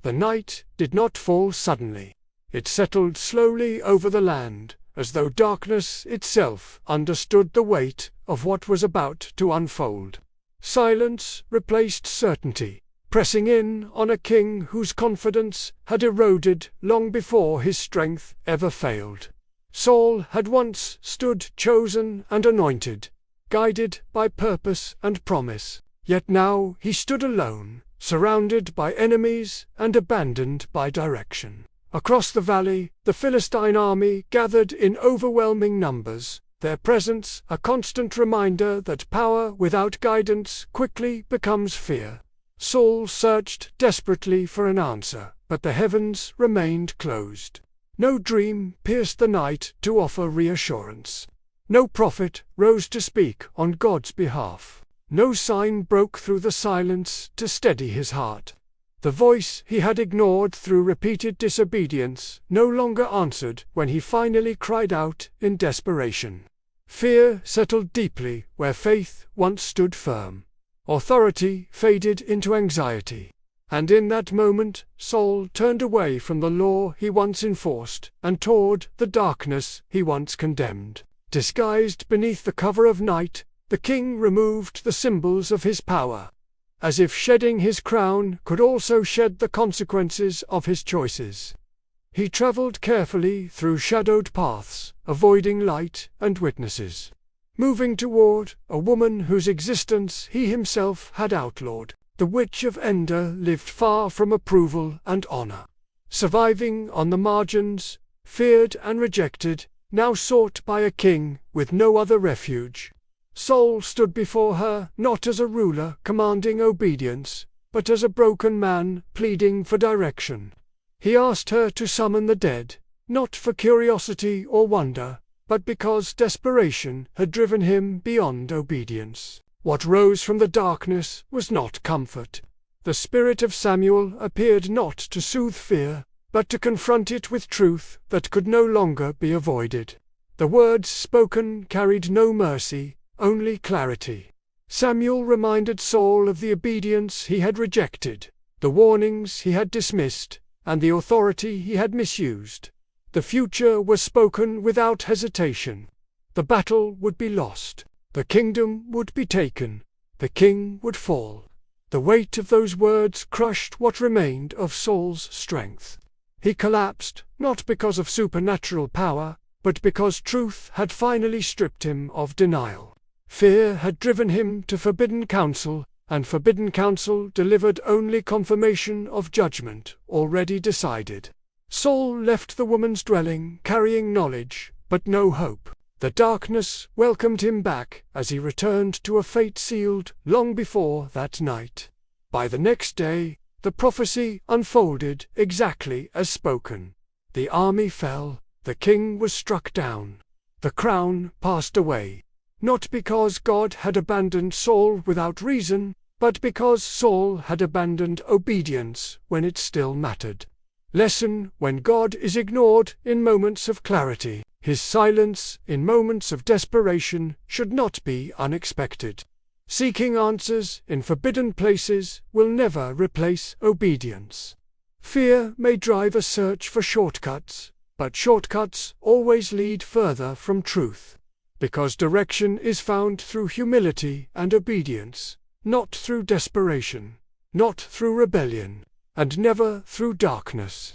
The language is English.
The night did not fall suddenly. It settled slowly over the land, as though darkness itself understood the weight of what was about to unfold. Silence replaced certainty, pressing in on a king whose confidence had eroded long before his strength ever failed. Saul had once stood chosen and anointed, guided by purpose and promise, yet now he stood alone, surrounded by enemies and abandoned by direction. Across the valley, the Philistine army gathered in overwhelming numbers, their presence a constant reminder that power without guidance quickly becomes fear. Saul searched desperately for an answer, but the heavens remained closed. No dream pierced the night to offer reassurance. No prophet rose to speak on God's behalf. No sign broke through the silence to steady his heart. The voice he had ignored through repeated disobedience no longer answered when he finally cried out in desperation. Fear settled deeply where faith once stood firm. Authority faded into anxiety. And in that moment, Saul turned away from the law he once enforced and toward the darkness he once condemned. Disguised beneath the cover of night, the king removed the symbols of his power, as if shedding his crown could also shed the consequences of his choices. He traveled carefully through shadowed paths, avoiding light and witnesses, moving toward a woman whose existence he himself had outlawed. The Witch of Endor lived far from approval and honor. Surviving on the margins, feared and rejected, now sought by a king with no other refuge. Saul stood before her not as a ruler commanding obedience, but as a broken man pleading for direction. He asked her to summon the dead, not for curiosity or wonder, but because desperation had driven him beyond obedience. What rose from the darkness was not comfort. The spirit of Samuel appeared not to soothe fear, but to confront it with truth that could no longer be avoided. The words spoken carried no mercy, only clarity. Samuel reminded Saul of the obedience he had rejected, the warnings he had dismissed, and the authority he had misused. The future was spoken without hesitation. The battle would be lost. The kingdom would be taken. The king would fall. The weight of those words crushed what remained of Saul's strength. He collapsed, not because of supernatural power, but because truth had finally stripped him of denial. Fear had driven him to forbidden counsel, and forbidden counsel delivered only confirmation of judgment already decided. Saul left the woman's dwelling carrying knowledge, but no hope. The darkness welcomed him back as he returned to a fate sealed long before that night. By the next day, the prophecy unfolded exactly as spoken. The army fell, the king was struck down, the crown passed away. Not because God had abandoned Saul without reason, but because Saul had abandoned obedience when it still mattered. Lesson: when God is ignored in moments of clarity, His silence in moments of desperation should not be unexpected. Seeking answers in forbidden places will never replace obedience. Fear may drive a search for shortcuts, but shortcuts always lead further from truth. Because direction is found through humility and obedience, not through desperation, not through rebellion, and never through darkness.